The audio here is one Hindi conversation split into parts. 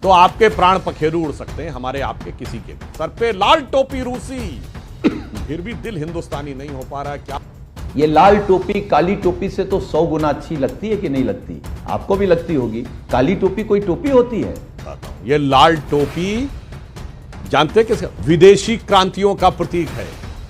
तो आपके प्राण पखेरु उड़ सकते हैं, हमारे आपके किसी के भी। सर पे लाल टोपी रूसी, फिर भी दिल हिंदुस्तानी नहीं हो पा रहा। क्या ये लाल टोपी काली टोपी से तो 100 गुना अच्छी लगती है कि नहीं लगती? आपको भी लगती होगी। काली टोपी कोई टोपी होती है? ये लाल टोपी जानते हैं किसका? विदेशी क्रांतियों का प्रतीक है,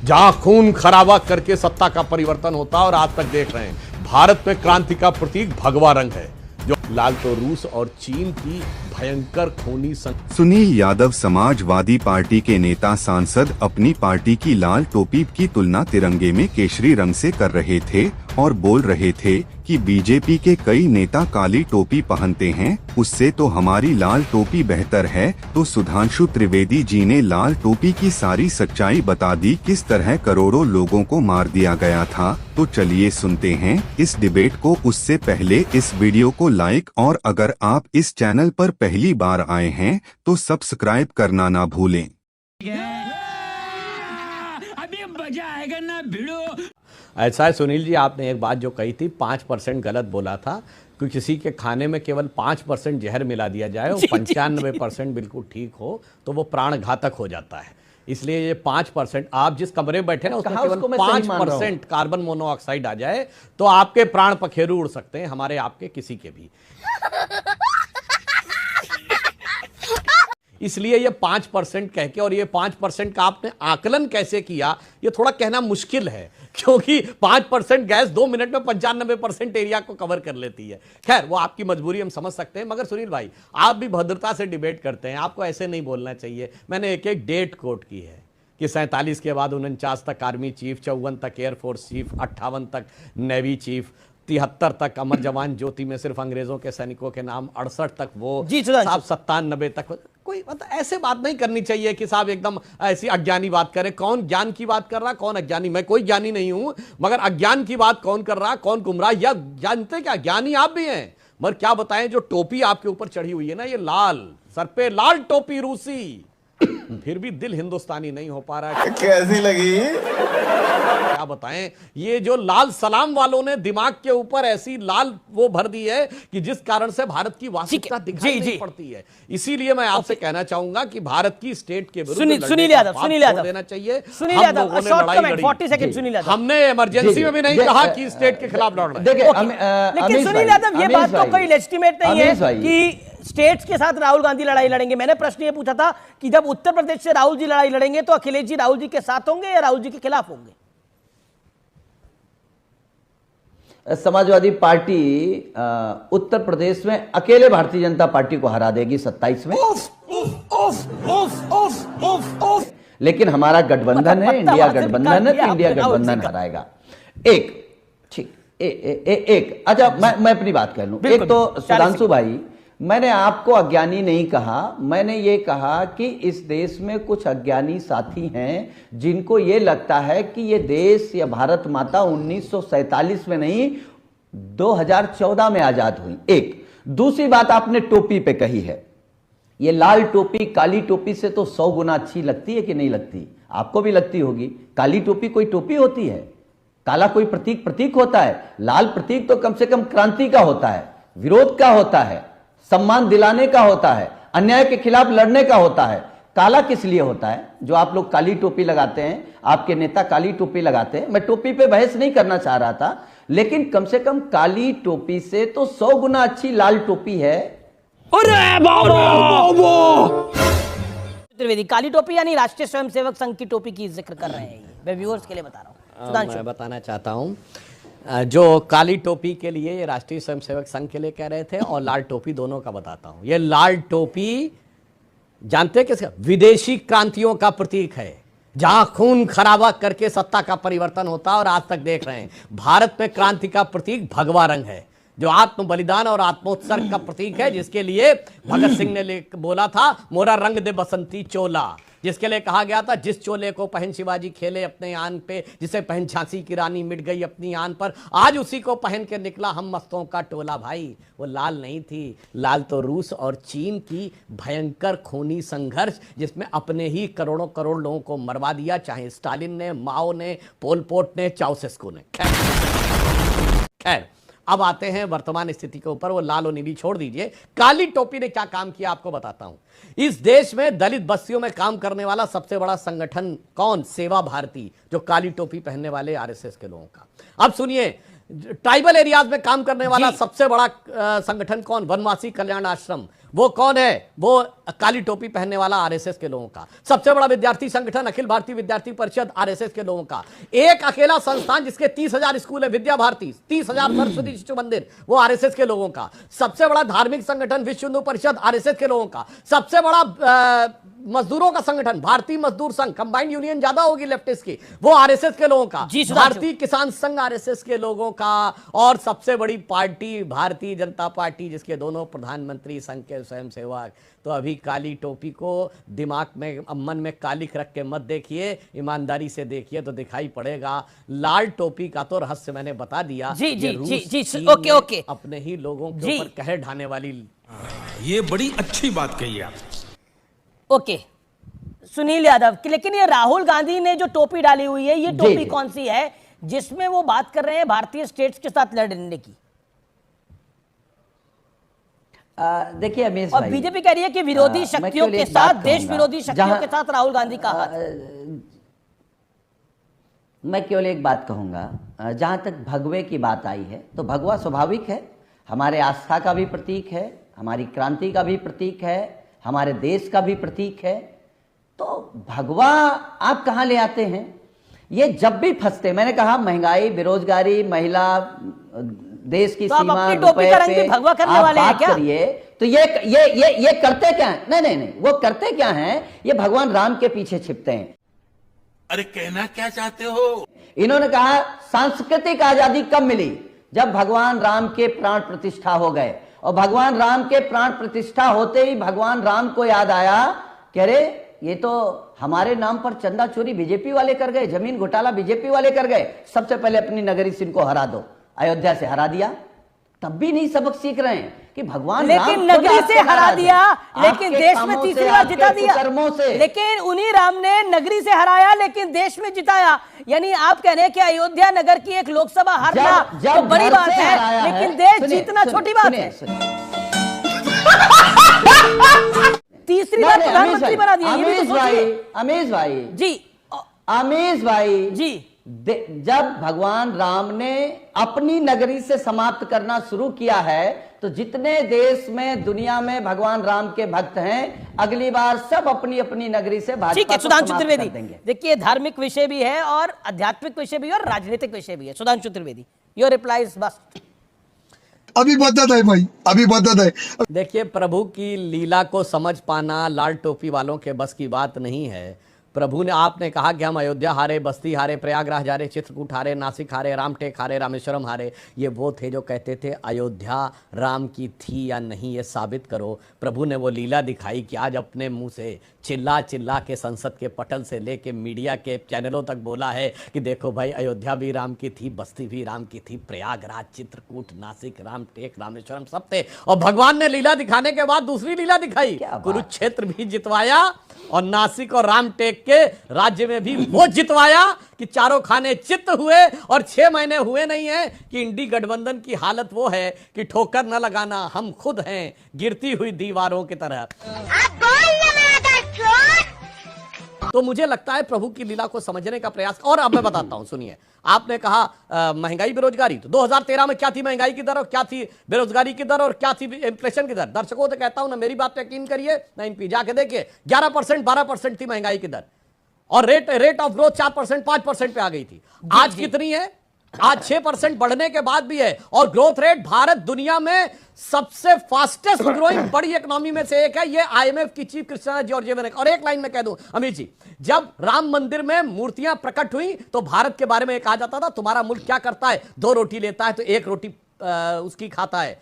जहां खून खराबा करके सत्ता का परिवर्तन होता है। और आज तक देख रहे हैं भारत में क्रांति का प्रतीक भगवा रंग है। जो लाल तो रूस और चीन की भयंकर खूनी सुनील यादव समाजवादी पार्टी के नेता सांसद अपनी पार्टी की लाल टोपी की तुलना तिरंगे में केसरी रंग से कर रहे थे और बोल रहे थे कि बीजेपी के कई नेता काली टोपी पहनते हैं, उससे तो हमारी लाल टोपी बेहतर है। तो सुधांशु त्रिवेदी जी ने लाल टोपी की सारी सच्चाई बता दी, किस तरह करोड़ों लोगों को मार दिया गया था। तो चलिए सुनते हैं इस डिबेट को। उससे पहले इस वीडियो को लाइक और अगर आप इस चैनल पर पहली बार आए हैं तो सब्सक्राइब करना ना भूलें। अभी मजा आएगा ना भिड़ो। ऐसा है सुनील जी, आपने एक बात जो कही थी 5% गलत बोला था कि किसी के खाने में केवल 5% जहर मिला दिया जाए और 95% बिल्कुल ठीक हो तो वो प्राण घातक हो जाता है। इसलिए ये 5%, आप जिस कमरे में बैठे ना उसमें केवल 5% कार्बन मोनोऑक्साइड आ जाए तो आपके प्राण पखेरु उड़ सकते हैं, हमारे आपके किसी के भी। इसलिए ये 5% कह के, और ये 5% का आपने आकलन कैसे किया ये थोड़ा कहना मुश्किल है, क्योंकि 5% गैस 2 मिनट में 95% एरिया को कवर कर लेती है। खैर वो आपकी मजबूरी हम समझ सकते हैं, मगर सुनील भाई आप भी भद्रता से डिबेट करते हैं, आपको ऐसे नहीं बोलना चाहिए। मैंने एक एक डेट कोट की है कि 47 के बाद 49 तक आर्मी चीफ, 54 तक एयरफोर्स चीफ, 58 तक नेवी चीफ, 73 तक अमर जवान ज्योति में सिर्फ अंग्रेजों के सैनिकों के नाम, 68 तक वो साहब, 97 तक कोई मतलब ऐसे बात नहीं करनी चाहिए कि साहब एकदम ऐसी अज्ञानी बात करे। कौन ज्ञान की बात कर रहा, कौन अज्ञानी? मैं कोई ज्ञानी नहीं हूं, मगर अज्ञान की बात कौन कर रहा, कौन गुमराह? या जानते क्या, ज्ञानी आप भी हैं, मगर क्या बताएं जो टोपी आपके ऊपर चढ़ी हुई है ना, ये लाल, सर पे लाल टोपी रूसी, फिर भी दिल हिंदुस्तानी नहीं हो पा रहा है। कैसी लगी? क्या बताएं, ये जो लाल सलाम वालों ने दिमाग के ऊपर ऐसी लाल वो भर दी है कि जिस कारण से भारत की वास्तविकता दिखाई नहीं पड़ती है। इसीलिए मैं आपसे कहना चाहूंगा कि भारत की स्टेट के विरुद्ध सुनील यादव देना चाहिए। सुनील यादव 40 सेकंड। सुनील यादव, हमने इमरजेंसी में भी नहीं कहा कि स्टेट के खिलाफ लड़ रहे हैं। लेकिन सुनील यादव ये बात तो कोई लेजिटिमेट नहीं है कि स्टेट्स के साथ राहुल गांधी लड़ाई लड़ेंगे। मैंने प्रश्न ये पूछा था कि जब उत्तर प्रदेश से राहुल जी लड़ाई लड़ेंगे तो अखिलेश जी राहुल जी के साथ होंगे या राहुल जी के खिलाफ होंगे? समाजवादी पार्टी उत्तर प्रदेश में अकेले भारतीय जनता पार्टी को हरा देगी 27 में। लेकिन हमारा गठबंधन है, इंडिया गठबंधन है, तो इंडिया गठबंधन हराएगा। एक ठीक एक अच्छा, मैं अपनी बात कर लूं। एक तो सुधांशु भाई, मैंने आपको अज्ञानी नहीं कहा, मैंने ये कहा कि इस देश में कुछ अज्ञानी साथी हैं जिनको ये लगता है कि ये देश या भारत माता 1947 में नहीं 2014 में आजाद हुई। एक दूसरी बात आपने टोपी पे कही है, ये लाल टोपी काली टोपी से तो 100 गुना अच्छी लगती है कि नहीं लगती? आपको भी लगती होगी। काली टोपी कोई टोपी होती है? काला कोई प्रतीक होता है? लाल प्रतीक तो कम से कम क्रांति का होता है, विरोध का होता है, सम्मान दिलाने का होता है, अन्याय के खिलाफ लड़ने का होता है। काला किस लिए होता है? जो आप लोग काली टोपी लगाते हैं, आपके नेता काली टोपी लगाते हैं। मैं टोपी पे बहस नहीं करना चाह रहा था, लेकिन कम से कम काली टोपी से तो 100 गुना अच्छी लाल टोपी है। त्रिवेदी, काली टोपी यानी राष्ट्रीय स्वयंसेवक संघ की टोपी की जिक्र कर रहे हैं, मैं व्यूअर्स के लिए बता रहा हूं। मैं बताना चाहता हूं, जो काली टोपी के लिए ये राष्ट्रीय स्वयंसेवक संघ के लिए कह रहे थे, और लाल टोपी दोनों का बताता हूं। ये लाल टोपी जानते किसका? विदेशी क्रांतियों का प्रतीक है, जहां खून खराबा करके सत्ता का परिवर्तन होता है। और आज तक देख रहे हैं भारत में क्रांति का प्रतीक भगवा रंग है, जो आत्म बलिदान और आत्मोत्सर्ग का प्रतीक है, जिसके लिए भगत सिंह ने बोला था मोरा रंग दे बसंती चोला, जिसके लिए कहा गया था जिस चोले को पहन शिवाजी खेले अपने आन पे, जिसे पहन झांसी की रानी मिट गई अपनी आन पर, आज उसी को पहन के निकला हम मस्तों का टोला। भाई वो लाल नहीं थी, लाल तो रूस और चीन की भयंकर खूनी संघर्ष, जिसमें अपने ही करोड़ों करोड़ लोगों को मरवा दिया, चाहे स्टालिन ने, माओ ने, पोल पोट ने, चाउसेस्कू ने। खैर अब आते हैं वर्तमान स्थिति के ऊपर। वो लाल और नीली छोड़ दीजिए, काली टोपी ने क्या काम किया आपको बताता हूं। इस देश में दलित बस्तियों में काम करने वाला सबसे बड़ा संगठन कौन? सेवा भारती, जो काली टोपी पहनने वाले आरएसएस के लोगों का। अब सुनिए, ट्राइबल एरियाज में काम करने वाला सबसे बड़ा संगठन कौन? वनवासी कल्याण आश्रम। वो कौन है? वो काली टोपी पहनने वाला आरएसएस के लोगों का। सबसे बड़ा विद्यार्थी संगठन अखिल भारतीय विद्यार्थी परिषद, आरएसएस के लोगों का। एक अकेला संस्थान जिसके 30,000 स्कूल है, विद्या भारती, 30,000 सरस्वती शिशु मंदिर, वो आरएसएस के लोगों का। सबसे बड़ा धार्मिक संगठन विश्व हिंदू परिषद, आरएसएस के लोगों का। सबसे बड़ा मजदूरों का संगठन भारतीय मजदूर संघ, कंबाइंड यूनियन ज्यादा होगी लेफ्टिस्ट की, वो आरएसएस के लोगों का। भारतीय किसान संघ आरएसएस के लोगों का। और सबसे बड़ी पार्टी भारतीय जनता पार्टी, जिसके दोनों प्रधानमंत्री संघ के स्वयंसेवक। तो अभी काली टोपी को दिमाग में, मन में कालिक रख के मत देखिए, ईमानदारी से देखिए तो दिखाई पड़ेगा। लाल टोपी का तो रहस्य मैंने बता दिया। जी जी जी जी, ओके ओके, अपने ही लोगों के ऊपर कहर ढाने वाली, ये बड़ी अच्छी बात कही आप। ओके सुनील यादव, लेकिन ये राहुल गांधी ने जो टोपी डाली हुई है, ये टोपी कौन सी है जिसमें वो बात कर रहे हैं भारतीय स्टेट्स के साथ लड़ने की? देखिए अमीश और भाई, बीजेपी कह रही है कि विरोधी शक्तियों के साथ, देश विरोधी शक्तियों के साथ राहुल गांधी का हाथ। मैं केवल एक बात कहूंगा, जहां तक भगवे की बात आई है तो भगवा स्वाभाविक है, हमारे आस्था का भी प्रतीक है, हमारी क्रांति का भी प्रतीक है, हमारे देश का भी प्रतीक है। तो भगवा आप कहां ले आते हैं? ये जब भी फंसते, मैंने कहा महंगाई, बेरोजगारी, महिला, देश की सीमा, रुपए पे भगवा करने वाले हैं क्या? करिए तो ये करते क्या है? नहीं नहीं नहीं, वो करते क्या हैं? ये भगवान राम के पीछे छिपते हैं। अरे कहना क्या चाहते हो? इन्होंने कहा सांस्कृतिक आजादी कब मिली? जब भगवान राम के प्राण प्रतिष्ठा हो गए। और भगवान राम के प्राण प्रतिष्ठा होते ही भगवान राम को याद आया कि अरे ये तो हमारे नाम पर चंदा चोरी बीजेपी वाले कर गए, जमीन घोटाला बीजेपी वाले कर गए, सबसे पहले अपनी नगरी से इनको हरा दो। अयोध्या से हरा दिया, तब भी नहीं सबक सीख रहे हैं कि भगवान लेकिन नगरी से हरा दिया, लेकिन देश में तीसरी बार जिता दिया। कर्मों से, लेकिन उन्हीं राम ने नगरी से हराया लेकिन देश में जिताया। यानी आप कह रहे हैं कि अयोध्या नगर की एक लोकसभा हारना तो बड़ी बात है, लेकिन देश जीतना छोटी बात है। तीसरी बार प्रधानमंत्री बना दिया। अमीश भाई जी, अमीश भाई जी, जब भगवान राम ने अपनी नगरी से समाप्त करना शुरू किया है तो जितने देश में, दुनिया में भगवान राम के भक्त हैं, अगली बार सब अपनी अपनी नगरी से भाजपा को समाप्त कर देंगे। देखिए, धार्मिक विषय भी है और आध्यात्मिक विषय भी है और राजनीतिक विषय भी है। Sudhanshu Trivedi, your reply is best. अभी बदत है भाई, अभी बदत है। देखिए, प्रभु की लीला को समझ पाना लाल टोपी वालों के बस की बात नहीं है। प्रभु ने, आपने कहा कि हम अयोध्या हारे, बस्ती हारे, प्रयागराज हारे, चित्रकूट हारे, नासिक हारे, रामटेक हारे, रामेश्वरम हारे। ये वो थे जो कहते थे अयोध्या राम की थी या नहीं, ये साबित करो। प्रभु ने वो लीला दिखाई कि आज अपने मुंह से चिल्ला चिल्ला के संसद के पटल से लेके मीडिया के चैनलों तक बोला है कि देखो भाई, अयोध्या भी राम की थी, बस्ती भी राम की थी, प्रयागराज, चित्रकूट, नासिक, रामटेक, रामेश्वरम सब थे। और भगवान ने लीला दिखाने के बाद दूसरी लीला दिखाई, कुरुक्षेत्र भी जितवाया और नासिक और रामटेक के राज्य में भी वो जितवाया कि चारों खाने चित्त हुए। और 6 महीने हुए नहीं है कि इंडी गठबंधन की हालत वो है कि ठोकर न लगाना, हम खुद हैं गिरती हुई दीवारों की तरह। तो मुझे लगता है प्रभु की लीला को समझने का प्रयास। और अब मैं बताता हूं, सुनिए, आपने कहा महंगाई बेरोजगारी, तो 2013 में क्या थी महंगाई की दर और क्या थी बेरोजगारी की दर और क्या थी इन्फ्लेशन की दर? दर्शकों से कहता हूं ना, मेरी बात यकीन करिए ना, इन जाके देखिए, 11% 12% थी महंगाई की दर और रेट ऑफ ग्रोथ 4% 5% पे आ गई थी। आज कितनी है? आज 6% बढ़ने के बाद भी है। और ग्रोथ रेट भारत दुनिया में सबसे फास्टेस्ट ग्रोइंग बड़ी इकोनॉमी में से एक है। ये आईएमएफ की चीफ क्रिस्टिना जॉर्जिएवा ने। और एक लाइन में कह दूं अमित जी, जब राम मंदिर में मूर्तियां प्रकट हुई तो भारत के बारे में कहा जाता था तुम्हारा मुल्क क्या करता है, 2 रोटी लेता है तो 1 रोटी उसकी खाता है,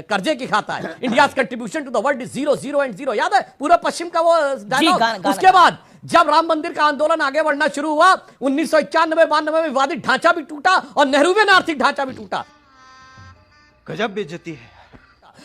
कर्जे की खाता है। India's contribution to the world is 0 0 and 0। याद है पूरा पश्चिम का वो डायलॉग। उसके बाद जब राम मंदिर का आंदोलन आगे बढ़ना शुरू हुआ, 1991-92 में विवादित ढांचा भी टूटा और नेहरूवियन आर्थिक ढांचा भी टूटा। गजब बेइज्जती है।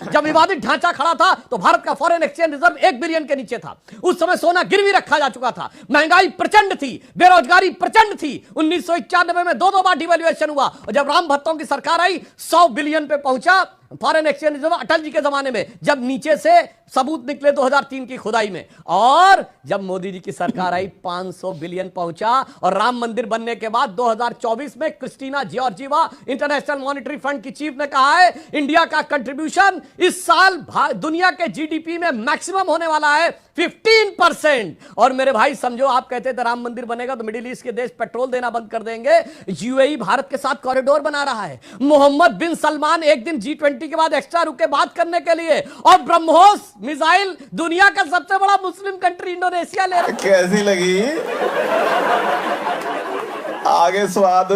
जब विवादित ढांचा खड़ा था तो भारत का फॉरेन एक्सचेंज रिजर्व 1 बिलियन के नीचे था। उस समय सोना गिरवी रखा जा चुका था, महंगाई प्रचंड थी, बेरोजगारी प्रचंड थी। 1991 में 2 बार डिवैल्यूएशन हुआ और जब राम भत्तों की सरकार आई 100 बिलियन पे पहुंचा foreign exchange reserve Atal ji के जमाने में, जब नीचे से सबूत निकले 2003 की खुदाई में। और जब मोदी जी की सरकार आई 500 बिलियन पहुंचा। और राम मंदिर बनने के बाद 2024 में Kristalina Georgieva international monetary fund की चीफ ने कहा है इंडिया का कंट्रीब्यूशन इस साल दुनिया के जीडीपी में मैक्सिमम होने वाला है 15%। और मेरे भाई समझो, आप कहते थे राम मंदिर बनेगा तो मिडिल ईस्ट के देश पेट्रोल देना बंद कर देंगे। यूएई भारत के साथ कॉरिडोर बना रहा है। मोहम्मद बिन सलमान एक दिन G20 के बाद एक्स्ट्रा रुके बात करने के लिए। और ब्रह्मोस मिसाइल दुनिया का सबसे बड़ा मुस्लिम कंट्री इंडोनेशिया ले रहा है। कैसी लगी आगे स्वाद?